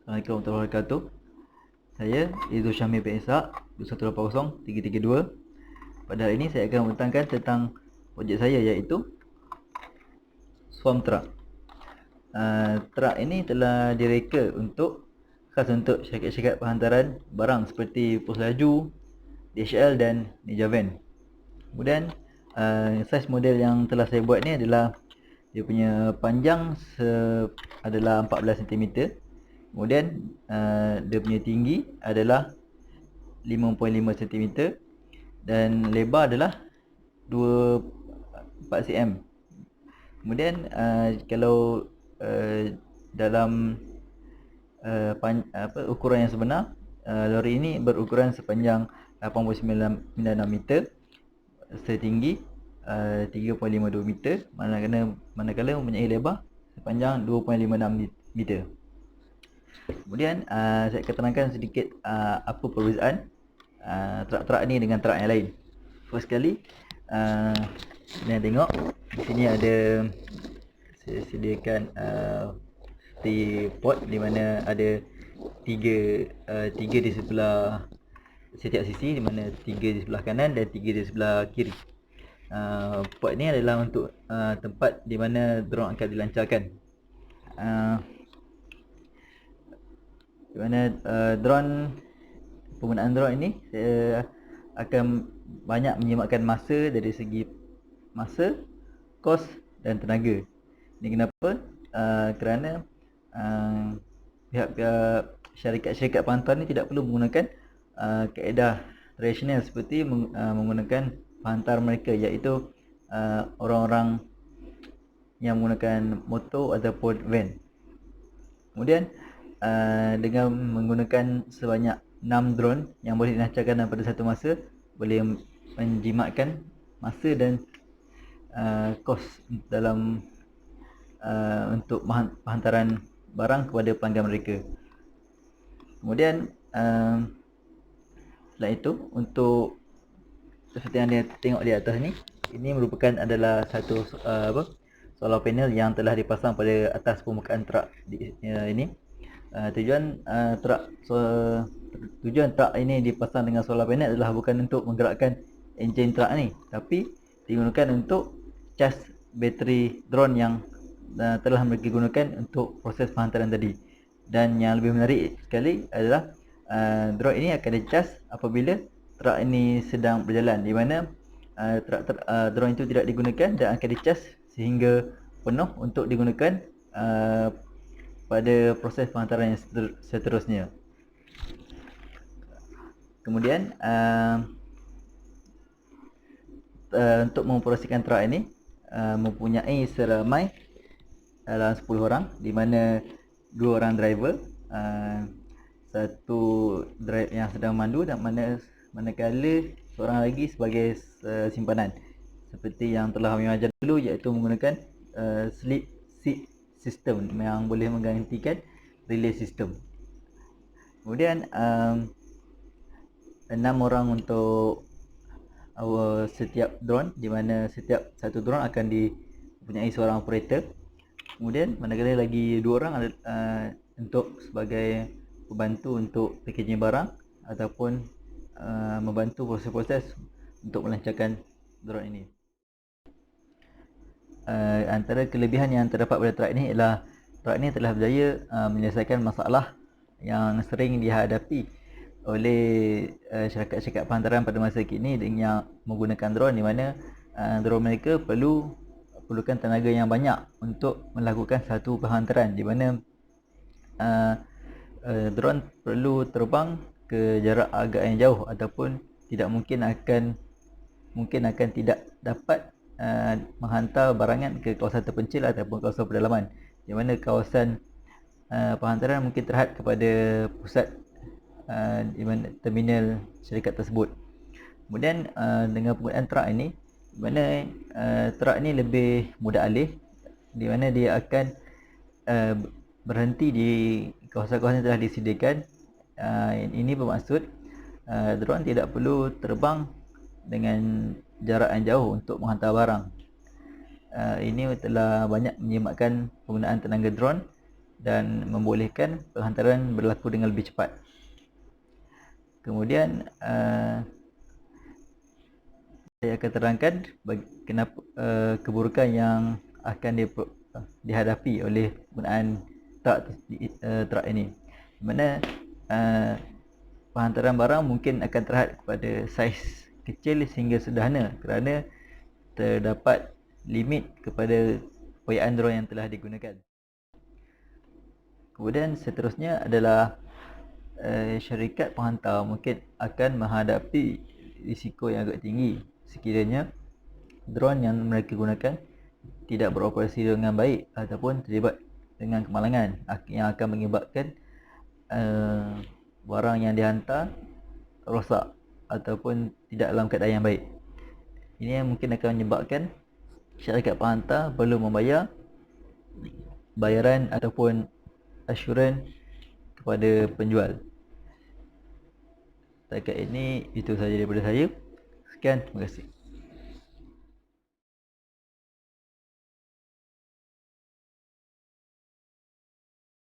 Assalamualaikum warahmatullahi wabarakatuh. Saya Izul Syamil bin Ishak 2180332. Pada hari ini saya akan membentangkan tentang projek saya, iaitu Swarm Truck. Truck ini telah direka khas untuk syarikat-syarikat penghantaran barang seperti Pos Laju, DHL dan Nijavan. Kemudian saiz model yang telah saya buat ni adalah dia punya panjang adalah 14 cm. Kemudian dia punya tinggi adalah 5.5 cm dan lebar adalah 4 cm. Kemudian kalau dalam ukuran yang sebenar, lori ini berukuran sepanjang 8.96 meter, setinggi 3.52 meter, manakala mempunyai lebar sepanjang 2.56 meter. Kemudian saya akan terangkan sedikit apa perbezaan truk-truk ni dengan truk yang lain. First sekali, kalian tengok di sini ada saya sediakan pot di mana ada tiga di sebelah setiap sisi, di mana 3 di sebelah kanan dan 3 di sebelah kiri. Pot ni adalah untuk tempat di mana drone akan dilancarkan. Di mana penggunaan drone ini akan banyak menjimatkan masa, dari segi masa, kos dan tenaga. Ini kenapa? Kerana pihak syarikat-syarikat penghantar ni tidak perlu menggunakan kaedah tradisional seperti menggunakan penghantar mereka, iaitu orang-orang yang menggunakan motor ataupun van. Kemudian dengan menggunakan sebanyak 6 drone yang boleh dilancarkan pada satu masa, boleh menjimatkan masa dan kos dalam untuk penghantaran barang kepada pelanggan mereka. Kemudian setelah itu, untuk seperti yang anda tengok di atas ni, ini adalah satu solar panel yang telah dipasang pada atas permukaan truk ini. Tujuan truk ini dipasang dengan solar panel adalah bukan untuk menggerakkan enjin truk ni, tapi digunakan untuk cas bateri drone yang telah mereka gunakan untuk proses penghantaran tadi. Dan yang lebih menarik sekali adalah drone ini akan dicas apabila truk ini sedang berjalan, di mana drone itu tidak digunakan dan akan dicas sehingga penuh untuk digunakan pada proses penghantaran yang seterusnya. Kemudian untuk mengoperasikan truk ini mempunyai seramai dalam 10 orang, di mana 2 orang driver, satu driver yang sedang mandu, dan manakala seorang lagi sebagai simpanan, seperti yang telah kami ajar dulu, iaitu menggunakan slip seat system yang boleh menggantikan relay system. Kemudian 6 orang untuk setiap drone, di mana setiap satu drone akan dipunyai seorang operator. Kemudian manakala lagi 2 orang untuk sebagai pembantu untuk packaging barang ataupun membantu proses-proses untuk melancarkan drone ini. Antara kelebihan yang terdapat pada truk ini ialah truk ini telah berjaya menyelesaikan masalah yang sering dihadapi oleh syarikat-syarikat penghantaran pada masa kini dengan menggunakan drone, di mana drone mereka perlukan tenaga yang banyak untuk melakukan satu penghantaran, di mana drone perlu terbang ke jarak agak yang jauh, ataupun mungkin akan tidak dapat menghantar barangan ke kawasan terpencil ataupun kawasan pedalaman, di mana kawasan penghantaran mungkin terhad kepada pusat di mana terminal syarikat tersebut. Kemudian dengan penggunaan truk ini, di mana truk ini lebih mudah alih, di mana dia akan berhenti di kawasan-kawasan yang telah disediakan. Ini bermaksud drone tidak perlu terbang dengan jarak yang jauh untuk menghantar barang. Ini telah banyak menjimatkan penggunaan tenaga drone dan membolehkan penghantaran berlaku dengan lebih cepat. Kemudian saya akan terangkan kenapa keburukan yang akan dihadapi oleh penggunaan truk ini, di mana penghantaran barang mungkin akan terhad kepada saiz kecil sehingga sederhana kerana terdapat limit kepada payaan drone yang telah digunakan. Kemudian seterusnya adalah syarikat penghantar mungkin akan menghadapi risiko yang agak tinggi sekiranya drone yang mereka gunakan tidak beroperasi dengan baik ataupun terlibat dengan kemalangan yang akan mengakibatkan barang yang dihantar rosak ataupun tidak dalam keadaan yang baik. Ini yang mungkin akan menyebabkan syarikat penghantar perlu membayar bayaran ataupun assurans kepada penjual. Setakat ini itu sahaja daripada saya. Sekian, terima kasih.